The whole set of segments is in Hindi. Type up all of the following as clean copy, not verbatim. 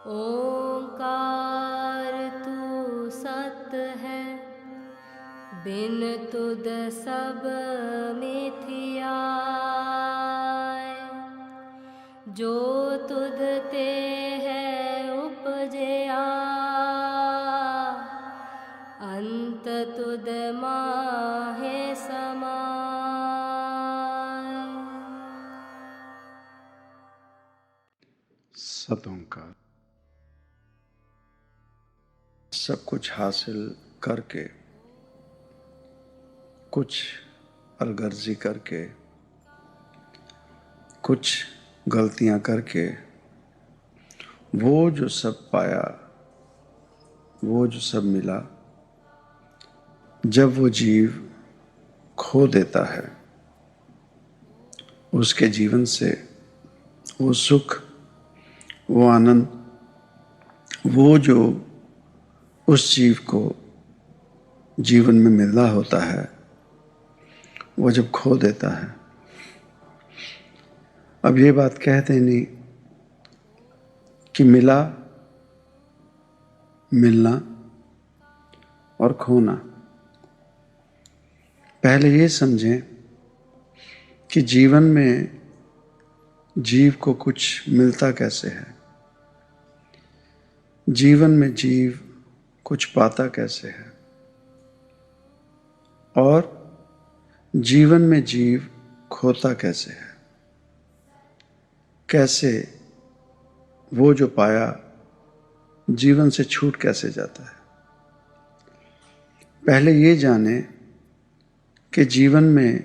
ओंकार तू सत है, बिन तुद सब मिथियाय। जो तुद ते है उपजया, अंत तुद माहे समाय। सत ओंकार। सब कुछ हासिल करके, कुछ अलगर्जी करके, कुछ गलतियां करके, वो जो सब पाया, वो जो सब मिला, जब वो जीव खो देता है, उसके जीवन से वो सुख, वो आनंद, वो जो उस जीव को जीवन में मिलना होता है, वो जब खो देता है। अब ये बात कह देनी कि मिला, मिलना और खोना। पहले ये समझें कि जीवन में जीव को कुछ मिलता कैसे है, जीवन में जीव कुछ पाता कैसे है, और जीवन में जीव खोता कैसे है। कैसे वो जो पाया जीवन से छूट कैसे जाता है। पहले ये जाने कि जीवन में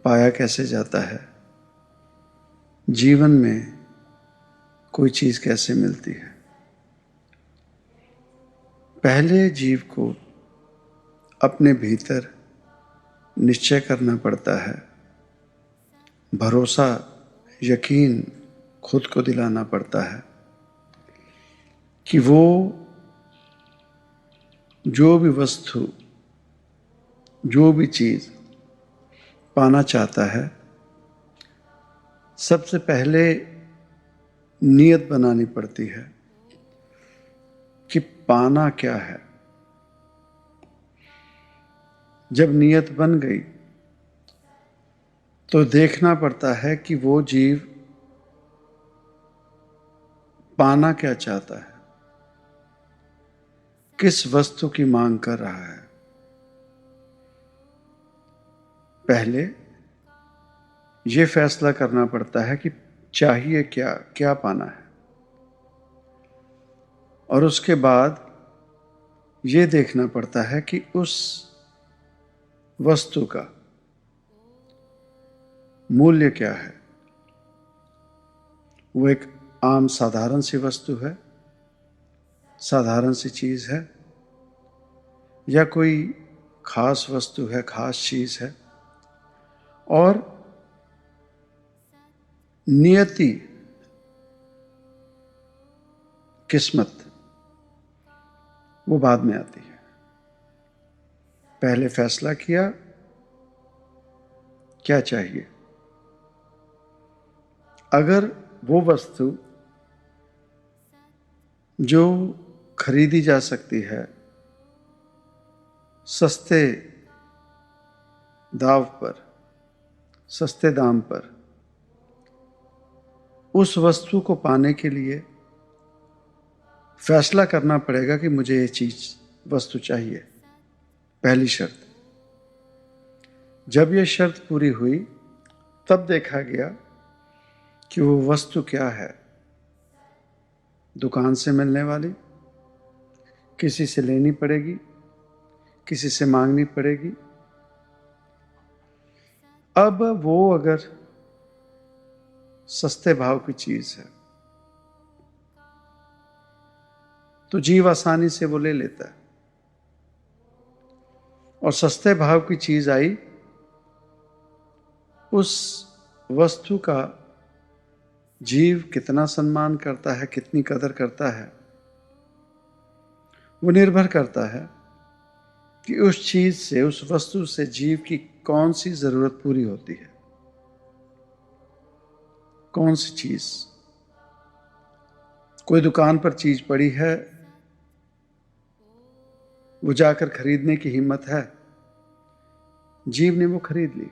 पाया कैसे जाता है, जीवन में कोई चीज़ कैसे मिलती है। पहले जीव को अपने भीतर निश्चय करना पड़ता है, भरोसा, यकीन खुद को दिलाना पड़ता है कि वो जो भी वस्तु, जो भी चीज़ पाना चाहता है, सबसे पहले नियत बनानी पड़ती है कि पाना क्या है। जब नियत बन गई तो देखना पड़ता है कि वो जीव पाना क्या चाहता है, किस वस्तु की मांग कर रहा है। पहले ये फैसला करना पड़ता है कि चाहिए क्या, क्या पाना है, और उसके बाद ये देखना पड़ता है कि उस वस्तु का मूल्य क्या है। वो एक आम साधारण सी वस्तु है, साधारण सी चीज़ है, या कोई खास वस्तु है, खास चीज़ है। और नियति, किस्मत, वो बाद में आती है। पहले फैसला किया क्या चाहिए। अगर वो वस्तु जो खरीदी जा सकती है सस्ते दाव पर, सस्ते दाम पर, उस वस्तु को पाने के लिए फैसला करना पड़ेगा कि मुझे ये चीज़, वस्तु चाहिए। पहली शर्त। जब ये शर्त पूरी हुई तब देखा गया कि वो वस्तु क्या है। दुकान से मिलने वाली, किसी से लेनी पड़ेगी, किसी से मांगनी पड़ेगी। अब वो अगर सस्ते भाव की चीज़ है तो जीव आसानी से वो ले लेता है, और सस्ते भाव की चीज़ आई, उस वस्तु का जीव कितना सम्मान करता है, कितनी कदर करता है, वो निर्भर करता है कि उस चीज़ से, उस वस्तु से जीव की कौन सी ज़रूरत पूरी होती है, कौन सी चीज़ कोई दुकान पर चीज पड़ी है, वो जाकर खरीदने की हिम्मत है, जीव ने वो खरीद ली।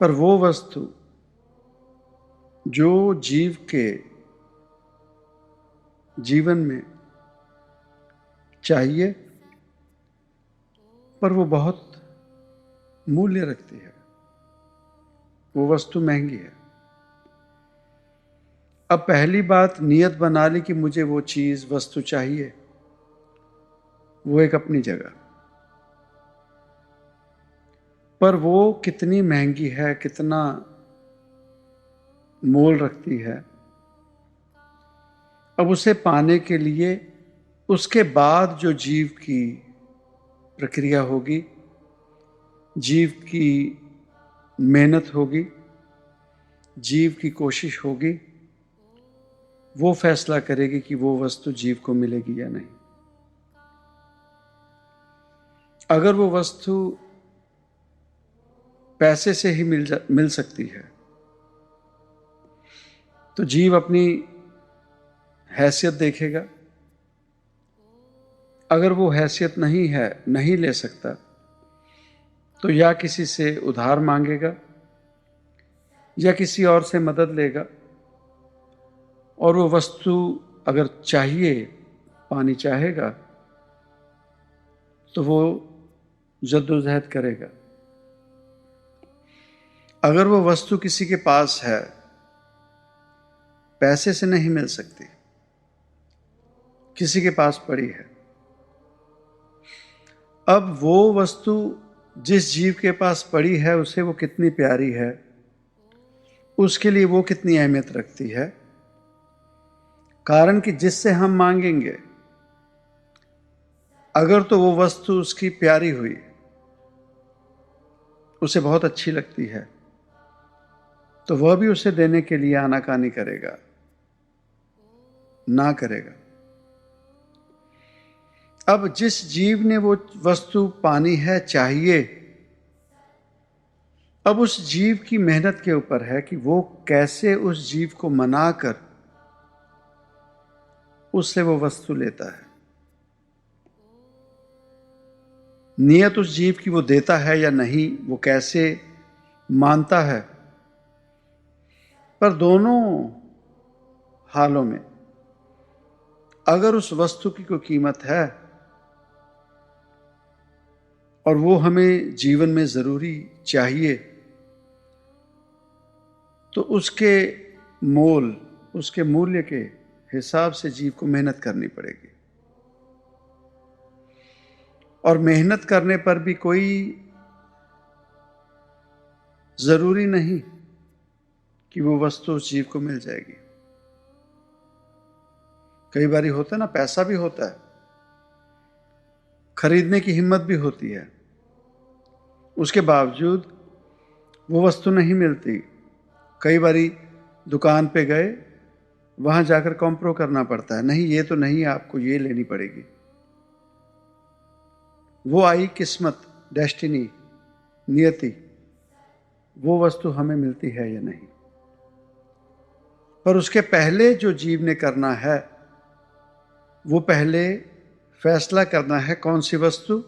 पर वो वस्तु जो जीव के जीवन में चाहिए, पर वो बहुत मूल्य रखती है, वो वस्तु महंगी है। अब पहली बात नियत बना ली कि मुझे वो चीज वस्तु चाहिए, वो एक अपनी जगह, पर वो कितनी महंगी है, कितना मोल रखती है। अब उसे पाने के लिए उसके बाद जो जीव की प्रक्रिया होगी, जीव की मेहनत होगी, जीव की कोशिश होगी, वो फैसला करेगी कि वो वस्तु जीव को मिलेगी या नहीं। अगर वो वस्तु पैसे से ही मिल सकती है, तो जीव अपनी हैसियत देखेगा। अगर वो हैसियत नहीं है, नहीं ले सकता, तो या किसी से उधार मांगेगा या किसी और से मदद लेगा, और वो वस्तु अगर चाहिए, पानी चाहेगा, तो वो जद्दोजहद करेगा। अगर वो वस्तु किसी के पास है, पैसे से नहीं मिल सकती, किसी के पास पड़ी है, अब वो वस्तु जिस जीव के पास पड़ी है, उसे वो कितनी प्यारी है, उसके लिए वो कितनी अहमियत रखती है। कारण कि जिससे हम मांगेंगे, अगर तो वो वस्तु उसकी प्यारी हुई, उसे बहुत अच्छी लगती है, तो वह भी उसे देने के लिए आनाकानी करेगा, ना करेगा। अब जिस जीव ने वो वस्तु पानी है, चाहिए, अब उस जीव की मेहनत के ऊपर है कि वो कैसे उस जीव को मनाकर उससे वो वस्तु लेता है। नियत उस जीव की वो देता है या नहीं, वो कैसे मानता है। पर दोनों हालों में अगर उस वस्तु की कोई कीमत है और वो हमें जीवन में जरूरी चाहिए, तो उसके मोल, उसके मूल्य के हिसाब से जीव को मेहनत करनी पड़ेगी। और मेहनत करने पर भी कोई जरूरी नहीं कि वो वस्तु उस जीव को मिल जाएगी। कई बारी होता है ना, पैसा भी होता है, खरीदने की हिम्मत भी होती है, उसके बावजूद वो वस्तु नहीं मिलती। कई बारी दुकान पे गए, वहां जाकर कॉम्प्रो करना पड़ता है, नहीं ये तो नहीं, आपको ये लेनी पड़ेगी। वो आई किस्मत, डेस्टिनी, नियति, वो वस्तु हमें मिलती है या नहीं। पर उसके पहले जो जीव ने करना है, वो पहले फैसला करना है कौन सी वस्तु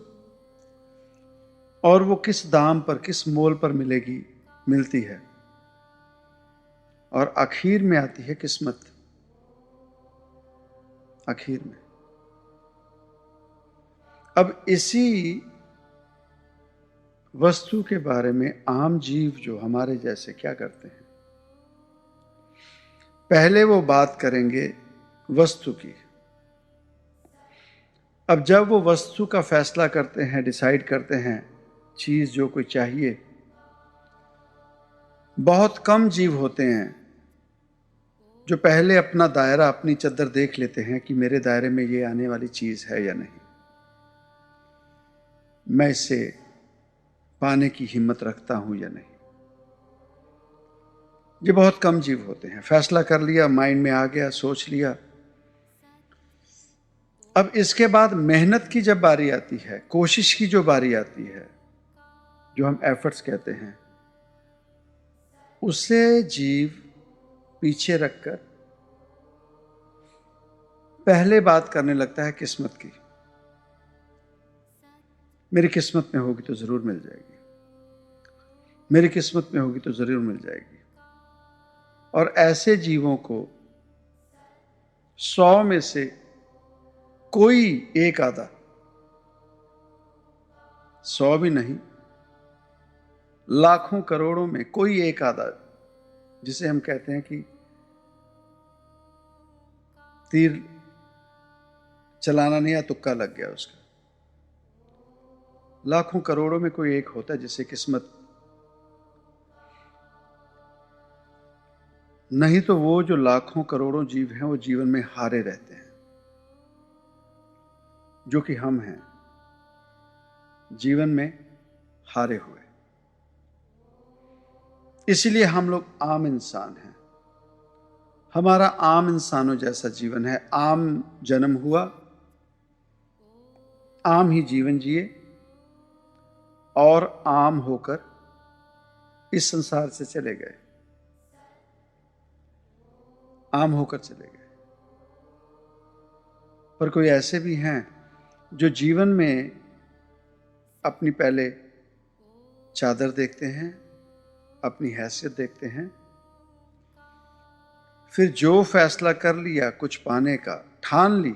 और वो किस दाम पर, किस मोल पर मिलती है। और आखिर में आती है किस्मत, आखिर में। अब इसी वस्तु के बारे में आम जीव जो हमारे जैसे क्या करते हैं, पहले वो बात करेंगे वस्तु की। अब जब वो वस्तु का फैसला करते हैं, डिसाइड करते हैं, चीज जो कोई चाहिए, बहुत कम जीव होते हैं जो पहले अपना दायरा, अपनी चद्दर देख लेते हैं कि मेरे दायरे में ये आने वाली चीज है या नहीं, मैं इसे पाने की हिम्मत रखता हूं या नहीं। ये बहुत कम जीव होते हैं। फैसला कर लिया, माइंड में आ गया, सोच लिया। अब इसके बाद मेहनत की जब बारी आती है, कोशिश की जो बारी आती है, जो हम एफर्ट्स कहते हैं, उसे जीव पीछे रखकर पहले बात करने लगता है किस्मत की। मेरी किस्मत में होगी तो जरूर मिल जाएगी, मेरी किस्मत में होगी तो जरूर मिल जाएगी। और ऐसे जीवों को 100 में से कोई एक आधा, 100 भी नहीं, लाखों करोड़ों में कोई एक आधा, जिसे हम कहते हैं कि तीर चलाना नहीं, या तुक्का लग गया उसका, लाखों करोड़ों में कोई एक होता है जिसे किस्मत, नहीं तो वो जो लाखों करोड़ों जीव हैं वो जीवन में हारे रहते हैं, जो कि हम हैं, जीवन में हारे हुए। इसीलिए हम लोग आम इंसान हैं, हमारा आम इंसानों जैसा जीवन है। आम जन्म हुआ, आम ही जीवन जिए, और आम होकर इस संसार से चले गए, आम होकर चले गए। पर कोई ऐसे भी हैं जो जीवन में अपनी पहले चादर देखते हैं, अपनी हैसियत देखते हैं, फिर जो फैसला कर लिया कुछ पाने का, ठान ली,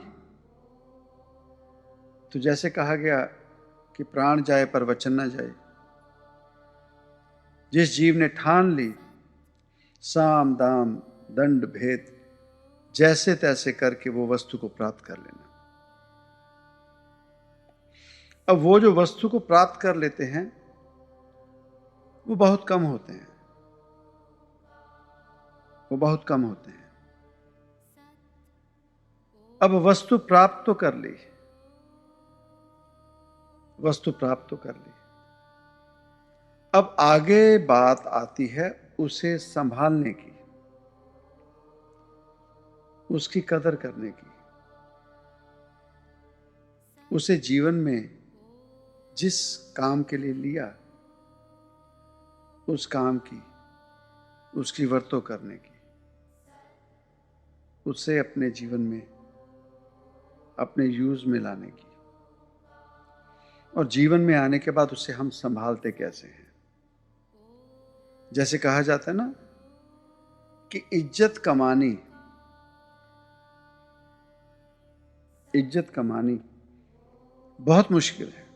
तो जैसे कहा गया कि प्राण जाए पर वचन न जाए। जिस जीव ने ठान ली, साम दाम दंड भेद जैसे तैसे करके वो वस्तु को प्राप्त कर लेना। अब वो जो वस्तु को प्राप्त कर लेते हैं वो बहुत कम होते हैं, वो बहुत कम होते हैं। अब वस्तु प्राप्त तो कर ली, वस्तु प्राप्त तो कर ली, अब आगे बात आती है उसे संभालने की, उसकी कदर करने की, उसे जीवन में जिस काम के लिए लिया उस काम की, उसकी वर्तों करने की, उसे अपने जीवन में, अपने यूज में लाने की, और जीवन में आने के बाद उसे हम संभालते कैसे हैं। जैसे कहा जाता है ना कि इज्जत कमानी बहुत मुश्किल है,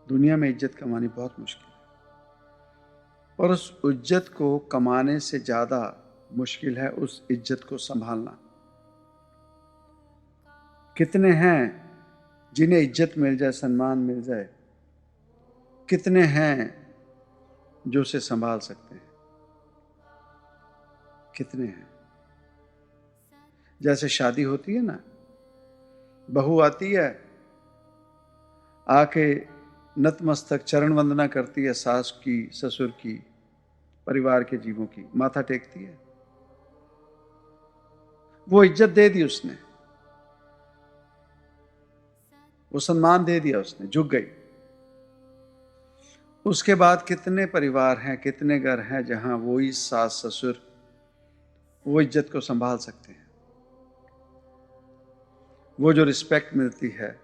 दुनिया में इज्जत कमानी बहुत मुश्किल है, और उस इज्जत को कमाने से ज्यादा मुश्किल है उस इज्जत को संभालना। कितने हैं जिन्हें इज्जत मिल जाए, सम्मान मिल जाए, कितने हैं जो उसे संभाल सकते हैं, कितने हैं। जैसे शादी होती है ना, बहू आती है, आके नतमस्तक चरण वंदना करती है, सास की, ससुर की, परिवार के जीवों की, माथा टेकती है, वो इज्जत दे दी उसने, वो सम्मान दे दिया उसने, झुक गई। उसके बाद कितने परिवार हैं, कितने घर हैं जहां वो ही सास ससुर वो इज्जत को संभाल सकते हैं, वो जो रिस्पेक्ट मिलती है,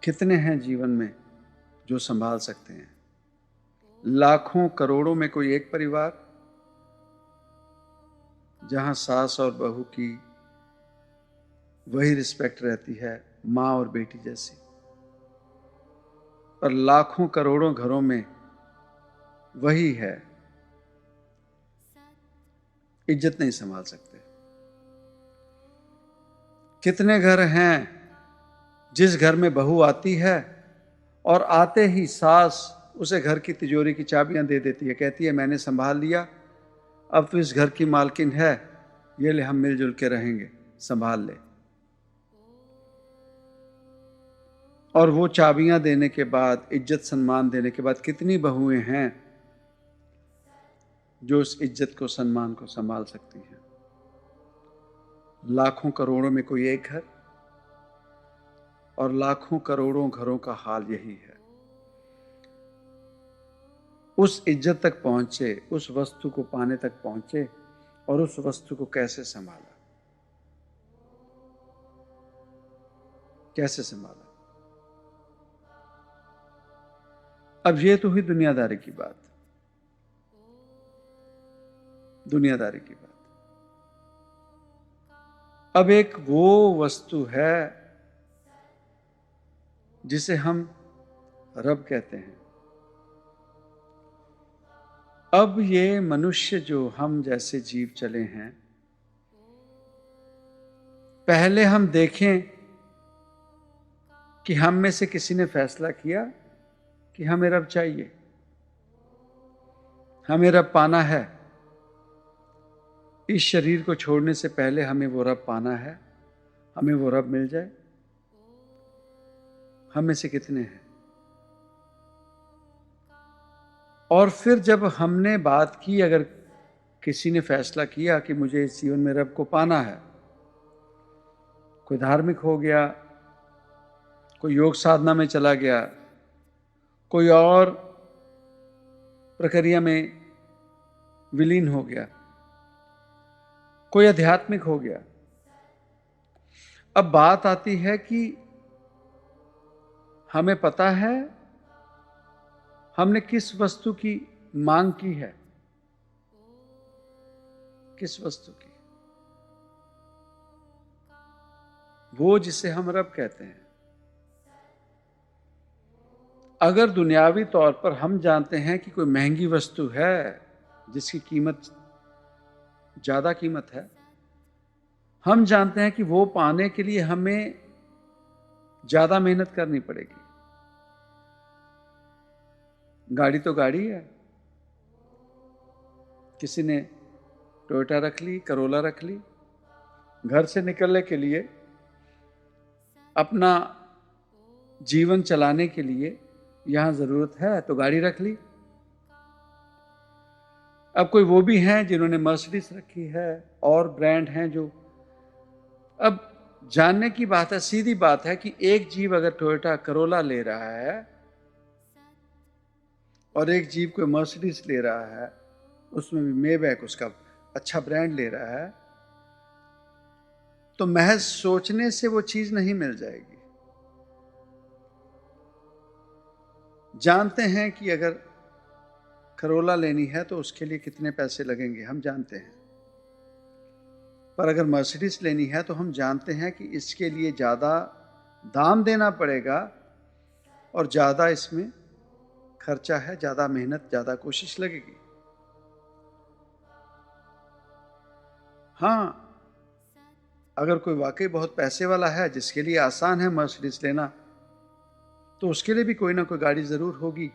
कितने हैं जीवन में जो संभाल सकते हैं। लाखों करोड़ों में कोई एक परिवार जहां सास और बहू की वही रिस्पेक्ट रहती है, माँ और बेटी जैसी, और लाखों करोड़ों घरों में वही है, इज्जत नहीं संभाल सकते। कितने घर हैं जिस घर में बहू आती है और आते ही सास उसे घर की तिजोरी की चाबियां दे देती है, कहती है मैंने संभाल लिया, अब तो इस घर की मालकिन है, ये ले हम मिलजुल के रहेंगे, संभाल ले। और वो चाबियां देने के बाद, इज्जत सम्मान देने के बाद, कितनी बहुएं हैं जो उस इज्जत को, सम्मान को संभाल सकती हैं। लाखों करोड़ों में कोई एक घर, और लाखों करोड़ों घरों का हाल यही है। उस इज्जत तक पहुंचे, उस वस्तु को पाने तक पहुंचे, और उस वस्तु को कैसे संभाला। कैसे संभाला। अब ये तो हुई दुनियादारी की बात, दुनियादारी की बात। अब एक वो वस्तु है जिसे हम रब कहते हैं। अब ये मनुष्य जो हम जैसे जीव चले हैं, पहले हम देखें कि हम में से किसी ने फैसला किया कि हमें रब चाहिए, हमें रब पाना है। इस शरीर को छोड़ने से पहले हमें वो रब पाना है, हमें वो रब मिल जाए। हम में से कितने हैं? और फिर जब हमने बात की, अगर किसी ने फैसला किया कि मुझे इस जीवन में रब को पाना है, कोई धार्मिक हो गया, कोई योग साधना में चला गया, कोई और प्रक्रिया में विलीन हो गया, कोई आध्यात्मिक हो गया। अब बात आती है कि हमें पता है हमने किस वस्तु की मांग की है, किस वस्तु की, वो जिसे हम रब कहते हैं। अगर दुनियावी तौर पर हम जानते हैं कि कोई महंगी वस्तु है जिसकी कीमत ज्यादा कीमत है, हम जानते हैं कि वो पाने के लिए हमें ज्यादा मेहनत करनी पड़ेगी। गाड़ी तो गाड़ी है, किसी ने टोयोटा रख ली, करोला रख ली। घर से निकलने के लिए, अपना जीवन चलाने के लिए यहां जरूरत है तो गाड़ी रख ली। अब कोई वो भी हैं जिन्होंने मर्सिडीज रखी है, और ब्रांड हैं जो। अब जानने की बात है, सीधी बात है कि एक जीव अगर टोयोटा करोला ले रहा है और एक जीव कोई मर्सिडीज ले रहा है, उसमें भी मेबैक उसका अच्छा ब्रांड ले रहा है, तो महज सोचने से वो चीज नहीं मिल जाएगी। जानते हैं कि अगर करोला लेनी है तो उसके लिए कितने पैसे लगेंगे, हम जानते हैं। पर अगर मर्सिडीज लेनी है तो हम जानते हैं कि इसके लिए ज्यादा दाम देना पड़ेगा और ज्यादा इसमें खर्चा है, ज्यादा मेहनत, ज्यादा कोशिश लगेगी। हां, अगर कोई वाकई बहुत पैसे वाला है जिसके लिए आसान है मर्सिडीज लेना, तो उसके लिए भी कोई ना कोई गाड़ी जरूर होगी।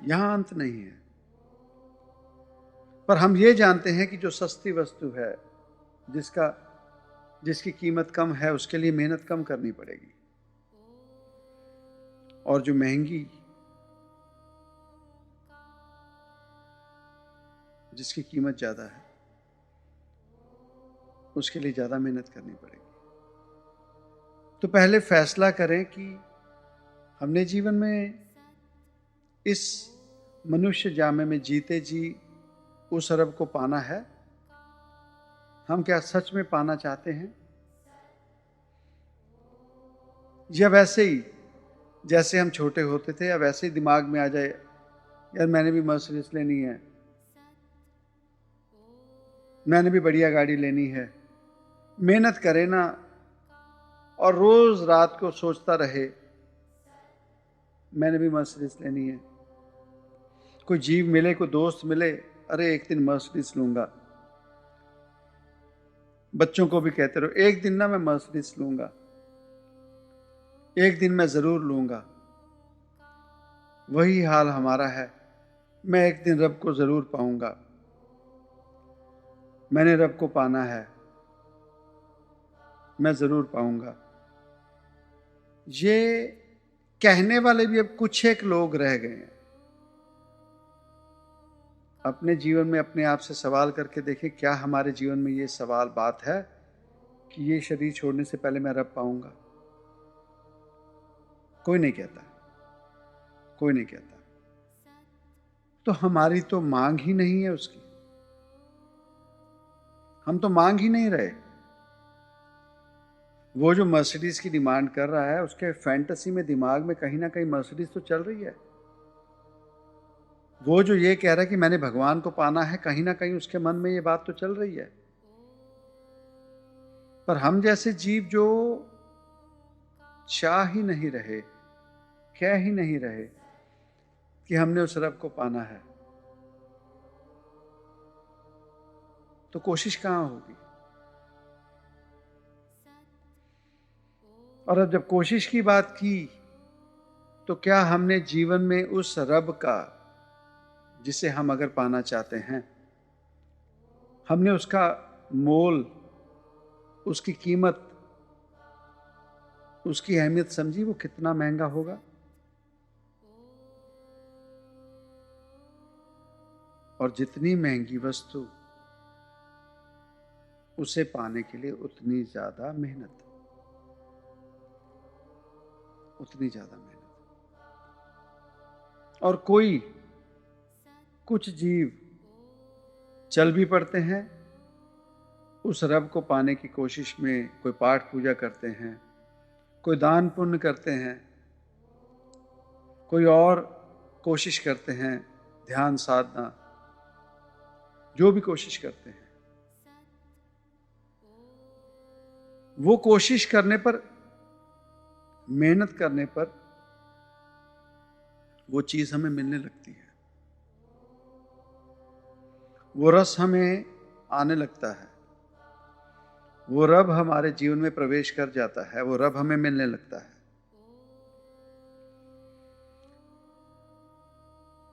यहां अंत नहीं है। पर हम ये जानते हैं कि जो सस्ती वस्तु है, जिसकी कीमत कम है, उसके लिए मेहनत कम करनी पड़ेगी। और जो महंगी, जिसकी कीमत ज्यादा है, उसके लिए ज्यादा मेहनत करनी पड़ेगी। तो पहले फैसला करें कि हमने जीवन में इस मनुष्य जामे में जीते जी उस रब को पाना है। हम क्या सच में पाना चाहते हैं, या वैसे ही जैसे हम छोटे होते थे, या वैसे ही दिमाग में आ जाए यार मैंने भी मर्सिडीज लेनी है, मैंने भी बढ़िया गाड़ी लेनी है। मेहनत करे ना, और रोज रात को सोचता रहे मैंने भी मर्सिडीज लेनी है। कोई जीव मिले, कोई दोस्त मिले, अरे एक दिन मर्सिडीज लूंगा। बच्चों को भी कहते रहो एक दिन ना मैं मर्सिडीज लूंगा, एक दिन मैं जरूर लूंगा। वही हाल हमारा है। मैं एक दिन रब को जरूर पाऊंगा, मैंने रब को पाना है, मैं जरूर पाऊंगा। ये कहने वाले भी अब कुछ एक लोग रह गए हैं। अपने जीवन में अपने आप से सवाल करके देखें, क्या हमारे जीवन में ये सवाल बात है कि ये शरीर छोड़ने से पहले मैं रब पाऊंगा? कोई नहीं कहता, कोई नहीं कहता। तो हमारी तो मांग ही नहीं है उसकी, हम तो मांग ही नहीं रहे। वो जो मर्सिडीज की डिमांड कर रहा है, उसके फैंटेसी में, दिमाग में कहीं ना कहीं मर्सिडीज तो चल रही है। वो जो ये कह रहा है कि मैंने भगवान को पाना है, कहीं ना कहीं उसके मन में ये बात तो चल रही है। पर हम जैसे जीव जो चाह ही नहीं रहे, कह ही नहीं रहे कि हमने उस रब को पाना है, तो कोशिश कहां होगी। और अब जब कोशिश की बात की, तो क्या हमने जीवन में उस रब का, जिसे हम अगर पाना चाहते हैं, हमने उसका मोल, उसकी कीमत, उसकी अहमियत समझी, वो कितना महंगा होगा। और जितनी महंगी वस्तु, उसे पाने के लिए उतनी ज्यादा मेहनत, उतनी ज्यादा मेहनत। और कुछ जीव चल भी पड़ते हैं उस रब को पाने की कोशिश में, कोई पाठ पूजा करते हैं, कोई दान पुण्य करते हैं, कोई और कोशिश करते हैं, ध्यान साधना, जो भी कोशिश करते हैं, वो कोशिश करने पर, मेहनत करने पर वो चीज हमें मिलने लगती है, वो रस हमें आने लगता है, वो रब हमारे जीवन में प्रवेश कर जाता है, वो रब हमें मिलने लगता है।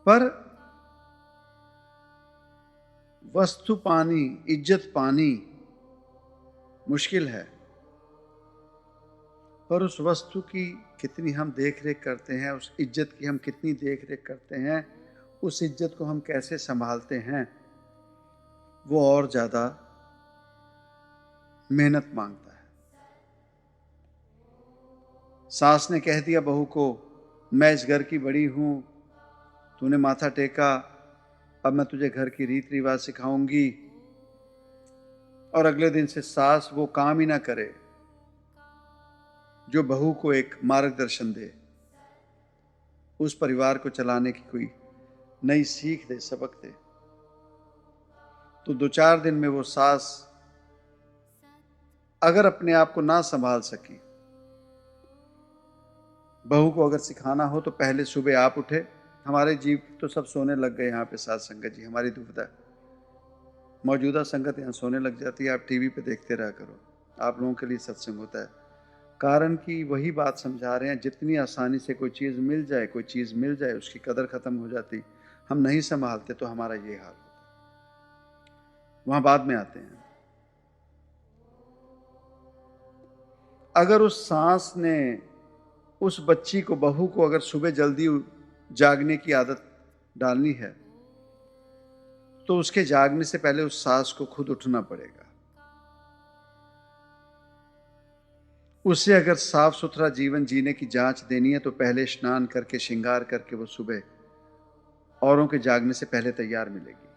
पर वस्तु पानी, इज्जत पानी मुश्किल है, पर उस वस्तु की कितनी हम देख रेख करते हैं, उस इज्जत की हम कितनी देख रेख करते हैं, उस इज्जत को हम कैसे संभालते हैं, वो और ज्यादा मेहनत मांगता है। सास ने कह दिया बहू को, मैं इस घर की बड़ी हूं, तूने माथा टेका, अब मैं तुझे घर की रीत रिवाज सिखाऊंगी। और अगले दिन से सास वो काम ही ना करे जो बहू को एक मार्गदर्शन दे, उस परिवार को चलाने की कोई नई सीख दे, सबक दे। तो 2-4 दिन में वो सास अगर अपने आप को ना संभाल सकी, बहू को अगर सिखाना हो तो पहले सुबह आप उठे। हमारे जीव तो सब सोने लग गए यहाँ पे साथ संगत जी, हमारी दुविधा, मौजूदा संगत यहाँ सोने लग जाती है। आप टीवी पे देखते रहा करो, आप लोगों के लिए सत्संग होता है। कारण कि वही बात समझा रहे हैं, जितनी आसानी से कोई चीज़ मिल जाए, कोई चीज़ मिल जाए, उसकी कदर खत्म हो जाती, हम नहीं संभालते तो हमारा ये हाल होता। वहां बाद में आते हैं। अगर उस सास ने उस बच्ची को, बहू को, अगर सुबह जल्दी जागने की आदत डालनी है, तो उसके जागने से पहले उस सास को खुद उठना पड़ेगा। उसे अगर साफ सुथरा जीवन जीने की जांच देनी है, तो पहले स्नान करके, श्रृंगार करके वो सुबह औरों के जागने से पहले तैयार मिलेगी।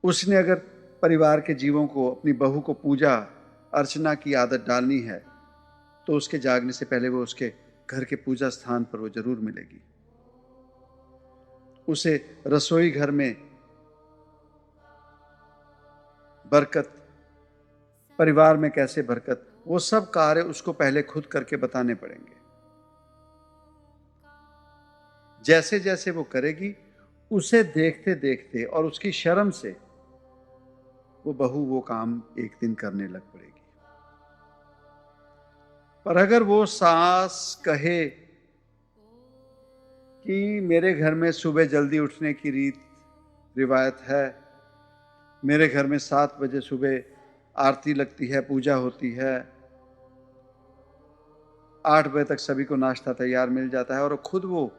उसने अगर परिवार के जीवों को, अपनी बहू को पूजा अर्चना की आदत डालनी है, तो उसके जागने से पहले वो उसके घर के पूजा स्थान पर वो जरूर मिलेगी। उसे रसोई घर में बरकत, परिवार में कैसे बरकत, वो सब कार्य उसको पहले खुद करके बताने पड़ेंगे। जैसे जैसे वो करेगी, उसे देखते देखते और उसकी शर्म से वो बहू वो काम एक दिन करने लग पड़ेगी। पर अगर वो सास कहे कि मेरे घर में सुबह जल्दी उठने की रीत रिवायत है, मेरे घर में 7 बजे सुबह आरती लगती है, पूजा होती है, 8 बजे तक सभी को नाश्ता तैयार मिल जाता है, और खुद वो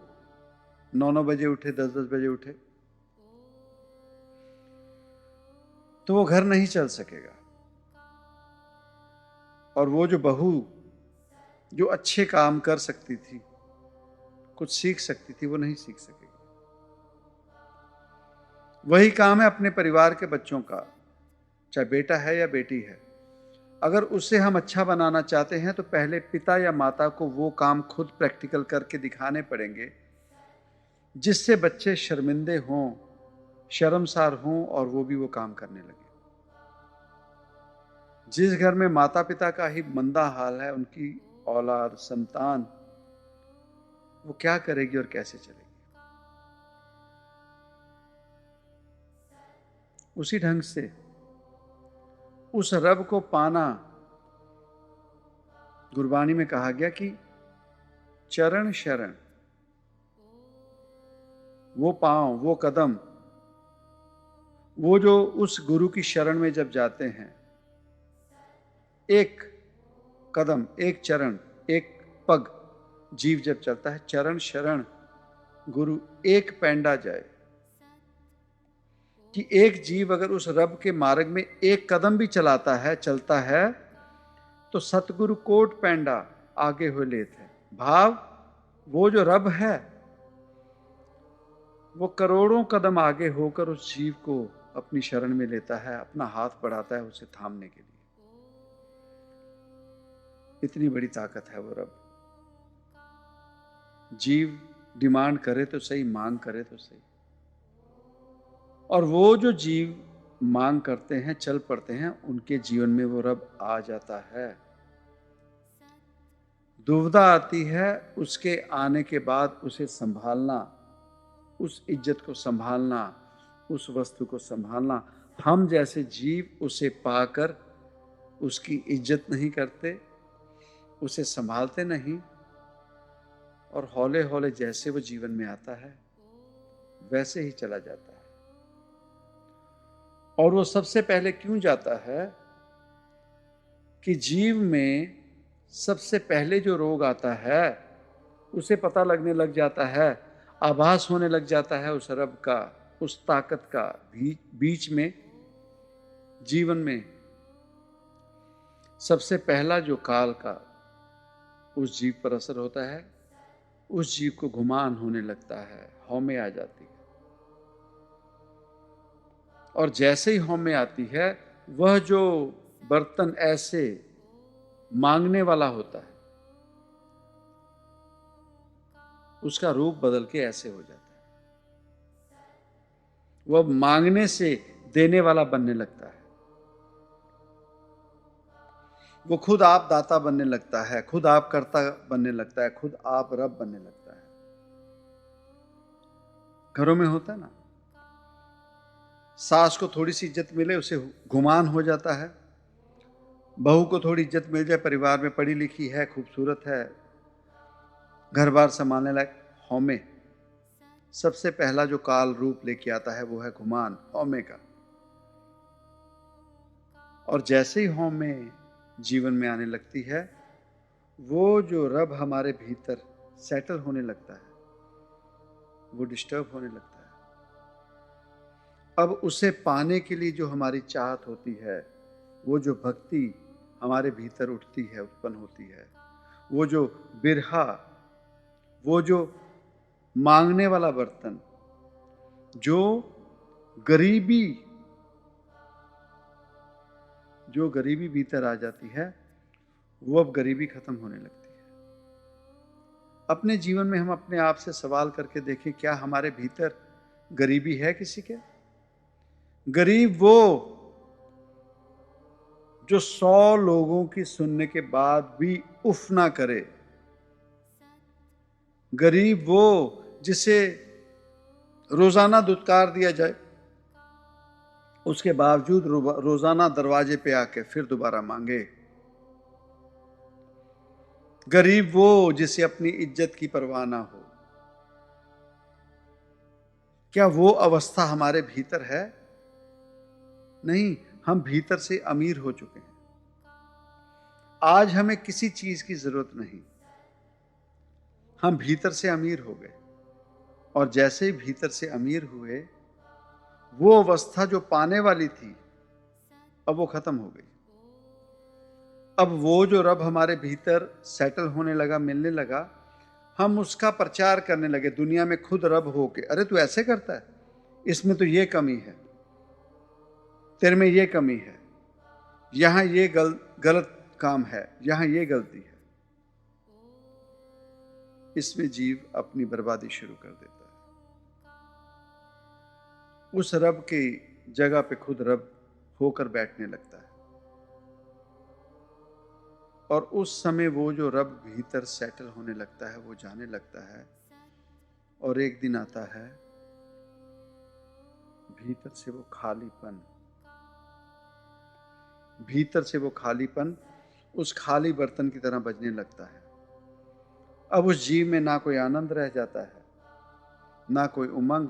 9-9 बजे उठे, 10-10 बजे उठे, तो वो घर नहीं चल सकेगा। और वो जो बहू जो अच्छे काम कर सकती थी, कुछ सीख सकती थी, वो नहीं सीख सकेगी। वही काम है अपने परिवार के बच्चों का, चाहे बेटा है या बेटी है। अगर उसे हम अच्छा बनाना चाहते हैं तो पहले पिता या माता को वो काम खुद प्रैक्टिकल करके दिखाने पड़ेंगे जिससे बच्चे शर्मिंदे हों, शर्मसार हों और वो भी वो काम करने लगे। जिस घर में माता पिता का ही मंदा हाल है, उनकी औलाद, संतान वो क्या करेगी और कैसे चलेगी? उसी ढंग से उस रब को पाना, गुरबानी में कहा गया कि चरण शरण, वो पांव, वो कदम, वो जो उस गुरु की शरण में जब जाते हैं, एक कदम, एक चरण, एक पग जीव जब चलता है, चरण शरण गुरु, एक पैंडा जाए, कि एक जीव अगर उस रब के मार्ग में एक कदम भी चलाता है, चलता है, तो सतगुरु कोट पैंडा आगे हो लेते हैं। भाव, वो जो रब है वो करोड़ों कदम आगे होकर उस जीव को अपनी शरण में लेता है, अपना हाथ बढ़ाता है उसे थामने के लिए। इतनी बड़ी ताकत है वो रब। जीव डिमांड करे तो सही, मांग करे तो सही, और वो जो जीव मांग करते हैं, चल पड़ते हैं, उनके जीवन में वो रब आ जाता है। दुविधा आती है उसके आने के बाद उसे संभालना, उस इज्जत को संभालना, उस वस्तु को संभालना। हम जैसे जीव उसे पाकर उसकी इज्जत नहीं करते, उसे संभालते नहीं, और हौले हौले जैसे वो जीवन में आता है वैसे ही चला जाता है। और वो सबसे पहले क्यों जाता है कि जीव में सबसे पहले जो रोग आता है उसे पता लगने लग जाता है, आभास होने लग जाता है उस रब का, उस ताकत का बीच में, जीवन में सबसे पहला जो काल का उस जीव पर असर होता है, उस जीव को गुमान होने लगता है, हौमे आ जाती है। और जैसे ही हौमे आती है, वह जो बर्तन ऐसे मांगने वाला होता है उसका रूप बदल के ऐसे हो जाता है। वह मांगने से देने वाला बनने लगता है। वो खुद आप दाता बनने लगता है, खुद आप कर्ता बनने लगता है, खुद आप रब बनने लगता है। घरों में होता है ना, सास को थोड़ी सी इज्जत मिले उसे गुमान हो जाता है, बहू को थोड़ी इज्जत मिल जाए, परिवार में पढ़ी लिखी है, खूबसूरत है, घर बार संभालने लायक, हौमे। सबसे पहला जो काल रूप लेके आता है वो है गुमान, हौमे का। और जैसे ही हौमे जीवन में आने लगती है, वो जो रब हमारे भीतर सेटल होने लगता है, वो डिस्टर्ब होने लगता है। अब उसे पाने के लिए जो हमारी चाहत होती है, वो जो भक्ति हमारे भीतर उठती है, उत्पन्न होती है, वो जो बिरहा, वो जो मांगने वाला बर्तन, जो गरीबी भीतर आ जाती है, वो अब गरीबी खत्म होने लगती है। अपने जीवन में हम अपने आप से सवाल करके देखें, क्या हमारे भीतर गरीबी है किसी के? गरीब वो जो 100 लोगों की सुनने के बाद भी उफ ना करे। गरीब वो जिसे रोजाना दुत्कार दिया जाए, उसके बावजूद रोजाना दरवाजे पे आके फिर दोबारा मांगे। गरीब वो जिसे अपनी इज्जत की परवाह ना हो। क्या वो अवस्था हमारे भीतर है? नहीं, हम भीतर से अमीर हो चुके हैं। आज हमें किसी चीज की जरूरत नहीं, हम भीतर से अमीर हो गए। और जैसे ही भीतर से अमीर हुए, वो अवस्था जो पाने वाली थी अब वो खत्म हो गई। अब वो जो रब हमारे भीतर सेटल होने लगा, मिलने लगा, हम उसका प्रचार करने लगे दुनिया में खुद रब होके। अरे तू ऐसे करता है, इसमें तो ये कमी है, तेरे में ये कमी है, यहाँ ये गलत काम है, यहां ये गलती है, इसमें जीव अपनी बर्बादी शुरू कर देता है। उस रब की जगह पे खुद रब होकर बैठने लगता है, और उस समय वो जो रब भीतर सेटल होने लगता है, वो जाने लगता है, और एक दिन आता है भीतर से वो खालीपन, भीतर से वो खालीपन उस खाली बर्तन की तरह बजने लगता है। अब उस जीव में ना कोई आनंद रह जाता है, ना कोई उमंग,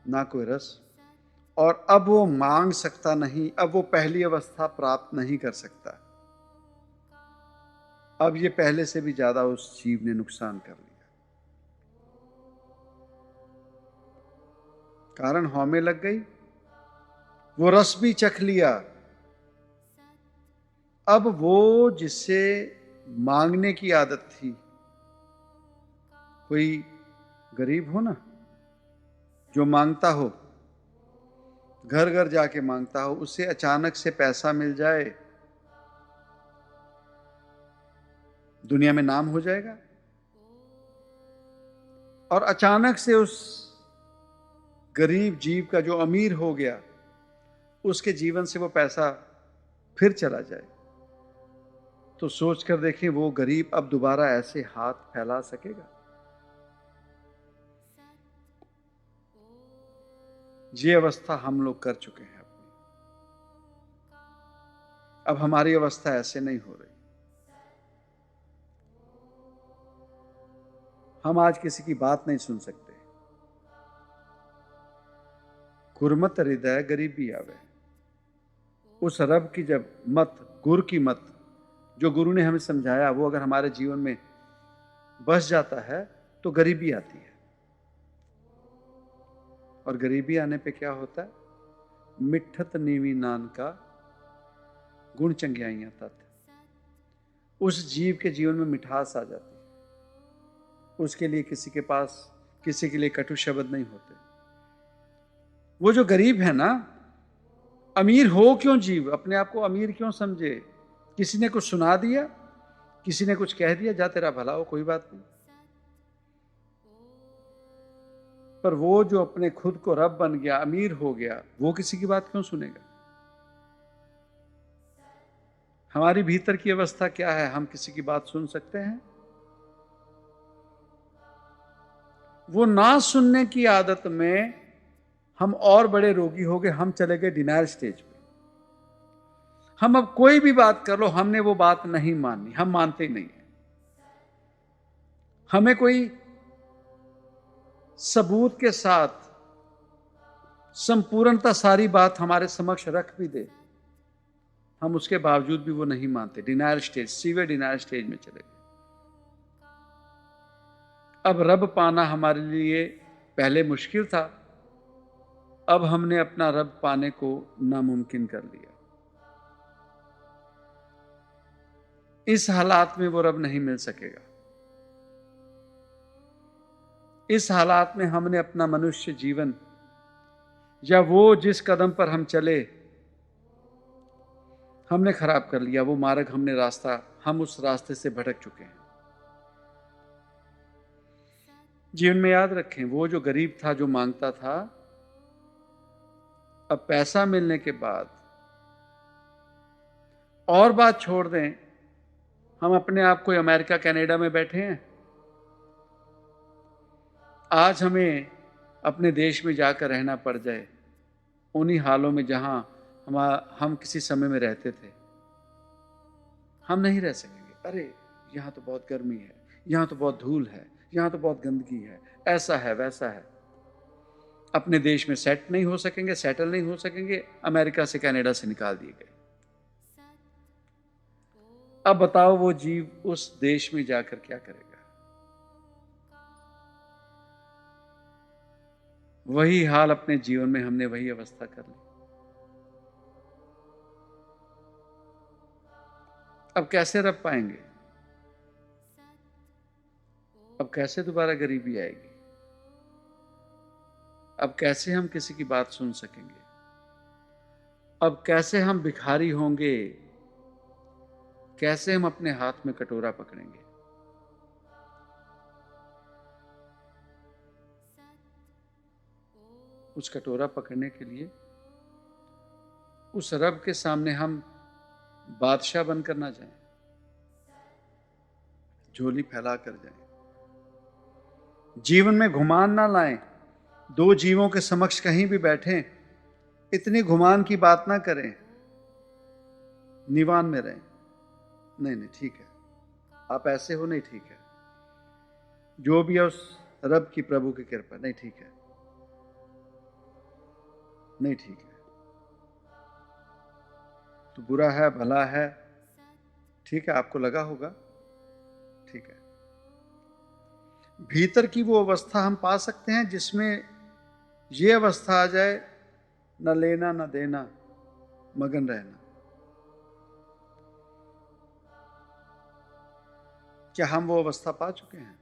ना कोई रस, और अब वो मांग सकता नहीं, अब वो पहली अवस्था प्राप्त नहीं कर सकता। अब ये पहले से भी ज्यादा उस जीव ने नुकसान कर लिया, कारण हौमे लग गई, वो रस भी चख लिया। अब वो जिससे मांगने की आदत थी, कोई गरीब हो ना जो मांगता हो, घर घर जाके मांगता हो, उसे अचानक से पैसा मिल जाए, दुनिया में नाम हो जाएगा, और अचानक से उस गरीब जीव का जो अमीर हो गया, उसके जीवन से वो पैसा फिर चला जाए, तो सोच कर देखें वो गरीब अब दोबारा ऐसे हाथ फैला सकेगा? ये अवस्था हम लोग कर चुके हैं अपनी। अब हमारी अवस्था ऐसे नहीं हो रही। हम आज किसी की बात नहीं सुन सकते। गुरमत हृदय गरीबी आवे। उस रब की जब मत, गुर की मत, जो गुरु ने हमें समझाया, वो अगर हमारे जीवन में बस जाता है तो गरीबी आती है। और गरीबी आने पे क्या होता है? मिठत नीवी नान का गुण चंगियाइयां तत्। उस जीव के जीवन में मिठास आ जाती है। उसके लिए किसी के पास, किसी के लिए कटु शब्द नहीं होते। वो जो गरीब है ना, अमीर हो क्यों जीव, अपने आप को अमीर क्यों समझे? किसी ने कुछ सुना दिया, किसी ने कुछ कह दिया, जा तेरा भला हो, कोई बात नहीं। पर वो जो अपने खुद को रब बन गया, अमीर हो गया, वो किसी की बात क्यों सुनेगा? हमारी भीतर की अवस्था क्या है? हम किसी की बात सुन सकते हैं? वो ना सुनने की आदत में हम और बड़े रोगी हो गए। हम चले गए डिनायल स्टेज पे। हम अब कोई भी बात कर लो, हमने वो बात नहीं माननी, हम मानते ही नहीं है। हमें कोई सबूत के साथ संपूर्णता सारी बात हमारे समक्ष रख भी दे, हम उसके बावजूद भी वो नहीं मानते। Denial stage, severe denial stage में चले गए। अब रब पाना हमारे लिए पहले मुश्किल था, अब हमने अपना रब पाने को नामुमकिन कर लिया। इस हालात में वो रब नहीं मिल सकेगा। इस हालात में हमने अपना मनुष्य जीवन, या वो जिस कदम पर हम चले, हमने खराब कर लिया। वो मार्ग, हमने रास्ता, हम उस रास्ते से भटक चुके हैं। जीवन में याद रखें, वो जो गरीब था, जो मांगता था, अब पैसा मिलने के बाद, और बात छोड़ दें, हम अपने आप को अमेरिका कनाडा में बैठे हैं, आज हमें अपने देश में जाकर रहना पड़ जाए, उन्हीं हालों में जहां हम किसी समय में रहते थे, हम नहीं रह सकेंगे। अरे यहां तो बहुत गर्मी है, यहां तो बहुत धूल है, यहां तो बहुत गंदगी है, ऐसा है, वैसा है। अपने देश में सेट नहीं हो सकेंगे, सेटल नहीं हो सकेंगे। अमेरिका से, कनाडा से निकाल दिए गए। अब बताओ वो जीव उस देश में जाकर क्या करेगा? वही हाल अपने जीवन में हमने वही अवस्था कर ली। अब कैसे रब पाएंगे? अब कैसे दोबारा गरीबी आएगी? अब कैसे हम किसी की बात सुन सकेंगे? अब कैसे हम भिखारी होंगे? कैसे हम अपने हाथ में कटोरा पकड़ेंगे? उस कटोरा पकड़ने के लिए उस रब के सामने हम बादशाह बनकर ना जाएं, झोली फैला कर जाएं। जीवन में घुमान ना लाएं। दो जीवों के समक्ष कहीं भी बैठें, इतनी घुमान की बात ना करें, निवान में रहें। नहीं नहीं, ठीक है, आप ऐसे हो, नहीं ठीक है, जो भी है उस रब की, प्रभु की कृपा, नहीं ठीक है, नहीं ठीक है, तो बुरा है, भला है, ठीक है, आपको लगा होगा, ठीक है। भीतर की वो अवस्था हम पा सकते हैं जिसमें ये अवस्था आ जाए, न लेना न देना, मगन रहना। क्या हम वो अवस्था पा चुके हैं?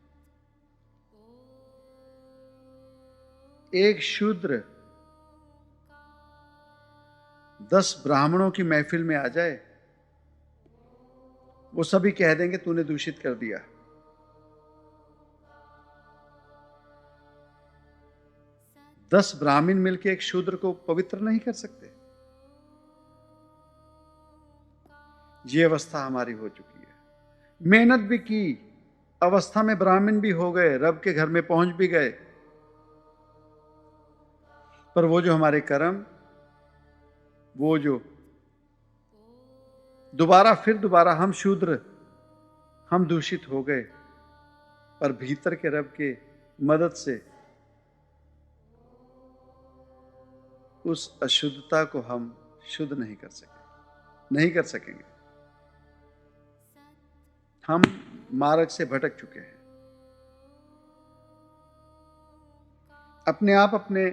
एक शूद्र 10 ब्राह्मणों की महफिल में आ जाए, वो सभी कह देंगे तूने दूषित कर दिया। दस ब्राह्मण मिलकर एक शूद्र को पवित्र नहीं कर सकते। ये अवस्था हमारी हो चुकी है। मेहनत भी की, अवस्था में ब्राह्मण भी हो गए, रब के घर में पहुंच भी गए, पर वो जो हमारे कर्म, वो जो दोबारा हम शूद्र, हम दूषित हो गए, पर भीतर के रब के मदद से उस अशुद्धता को हम शुद्ध नहीं कर सके, नहीं कर सकेंगे। हम मार्ग से भटक चुके हैं। अपने आप अपने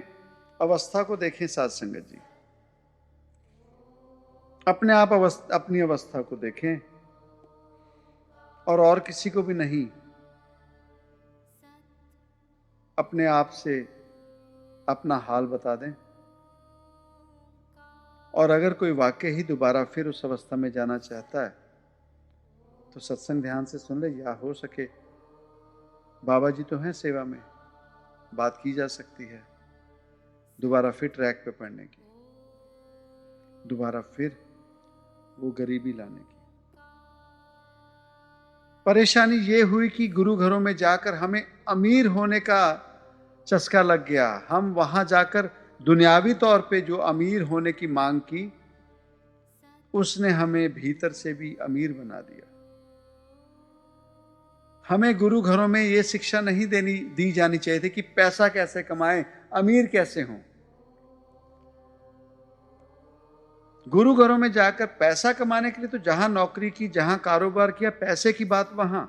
अवस्था को देखें साध संगत जी, अपने आप अपनी अवस्था को देखें और किसी को भी नहीं, अपने आप से अपना हाल बता दें। और अगर कोई वाकई ही दोबारा फिर उस अवस्था में जाना चाहता है तो सत्संग ध्यान से सुन ले, या हो सके बाबा जी तो हैं सेवा में, बात की जा सकती है दोबारा फिर ट्रैक पे पढ़ने की, दोबारा फिर वो गरीबी लाने की। परेशानी ये हुई कि गुरु घरों में जाकर हमें अमीर होने का चस्का लग गया। हम वहां जाकर दुनियावी तौर पे जो अमीर होने की मांग की, उसने हमें भीतर से भी अमीर बना दिया। हमें गुरु घरों में यह शिक्षा नहीं दी जानी चाहिए थी कि पैसा कैसे कमाएं, अमीर कैसे हों। गुरु घरों में जाकर पैसा कमाने के लिए तो जहां नौकरी की, जहां कारोबार किया, पैसे की बात वहां।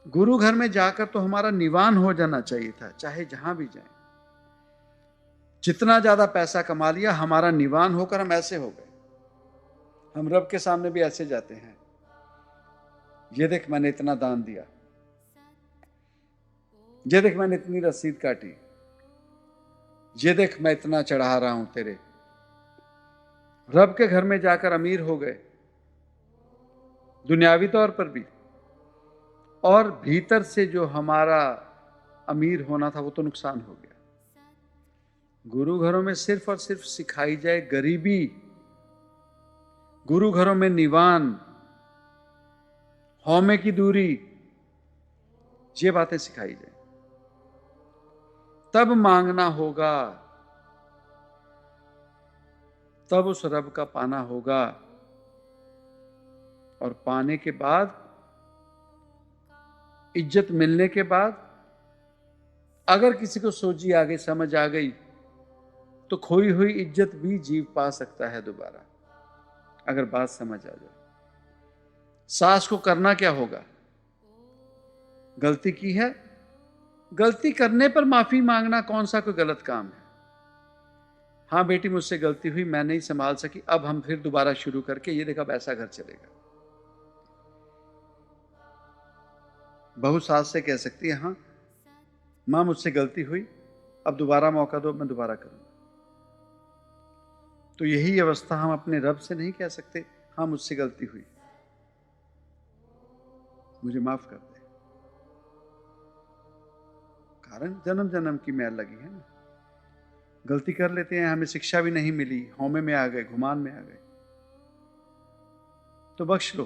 गुरु घर में जाकर तो हमारा निवान हो जाना चाहिए था, चाहे जहां भी जाएं। जितना ज्यादा पैसा कमा लिया, हमारा निवान होकर हम ऐसे हो गए। हम रब के सामने भी ऐसे जाते हैं, ये देख मैंने इतना दान दिया, ये देख मैंने इतनी रसीद काटी, ये देख मैं इतना चढ़ा रहा हूं तेरे। रब के घर में जाकर अमीर हो गए, दुनियावी तौर पर भी, और भीतर से जो हमारा अमीर होना था वो तो नुकसान हो गया। गुरु घरों में सिर्फ और सिर्फ सिखाई जाए गरीबी, गुरु घरों में निवान, हौमे की दूरी, ये बातें सिखाई जाए, तब मांगना होगा, तब उस रब का पाना होगा। और पाने के बाद, इज्जत मिलने के बाद, अगर किसी को सोची आ गई, समझ आ गई, तो खोई हुई इज्जत भी जीव पा सकता है दोबारा, अगर बात समझ आ जाए। सास को करना क्या होगा? गलती की है, गलती करने पर माफी मांगना कौन सा कोई गलत काम है? हाँ बेटी मुझसे गलती हुई, मैं नहीं संभाल सकी, अब हम फिर दोबारा शुरू करके, ये देखा अब ऐसा घर चलेगा। बहू सास से कह सकती है, हाँ मां मुझसे गलती हुई, अब दोबारा मौका दो, मैं दोबारा करूंगा। तो यही अवस्था हम अपने रब से नहीं कह सकते, हाँ मुझसे गलती हुई, मुझे माफ कर दे। कारण जन्म जन्म की मैल लगी है ना। गलती कर लेते हैं, हमें शिक्षा भी नहीं मिली, हौमे में आ गए, घुमान में आ गए, तो बख्श लो,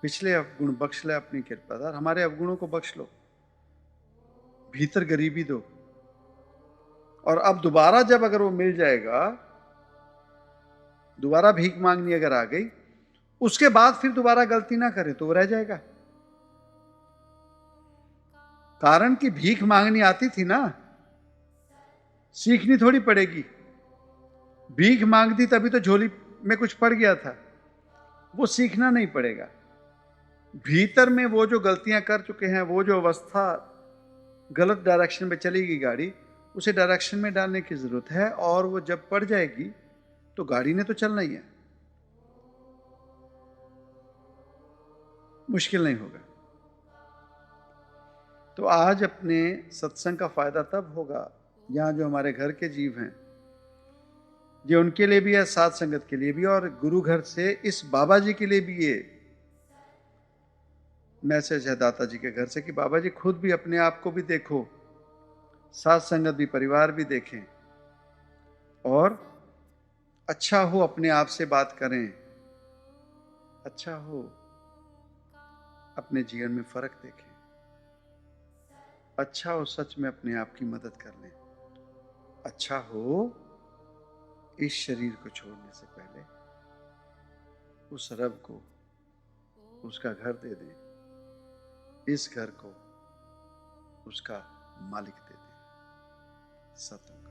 पिछले अवगुण बख्श ले अपनी कृपादार, हमारे अवगुणों को बख्श लो, भीतर गरीबी दो। और अब दोबारा जब अगर वो मिल जाएगा, दोबारा भीख मांगनी अगर आ गई, उसके बाद फिर दोबारा गलती ना करे तो वो रह जाएगा। कारण कि भीख मांगनी आती थी ना, सीखनी थोड़ी पड़ेगी। भीख मांगती तभी तो झोली में कुछ पड़ गया था, वो सीखना नहीं पड़ेगा। भीतर में वो जो गलतियां कर चुके हैं, वो जो अवस्था गलत डायरेक्शन में चली गई गाड़ी, उसे डायरेक्शन में डालने की जरूरत है। और वो जब पड़ जाएगी तो गाड़ी ने तो चलना ही है, मुश्किल नहीं होगा। तो आज अपने सत्संग का फायदा तब होगा यहाँ जो हमारे घर के जीव हैं, ये उनके लिए भी है, साथ संगत के लिए भी, और गुरु घर से इस बाबा जी के लिए भी ये मैसेज है दाता जी के घर से कि बाबा जी खुद भी अपने आप को भी देखो, साथ संगत भी, परिवार भी देखें, और अच्छा हो अपने आप से बात करें, अच्छा हो अपने जीवन में फर्क देखें, अच्छा हो सच में अपने आप की मदद कर लें, अच्छा हो इस शरीर को छोड़ने से पहले उस रब को उसका घर दे दें, इस घर को उसका मालिक दे दें। सत्संग।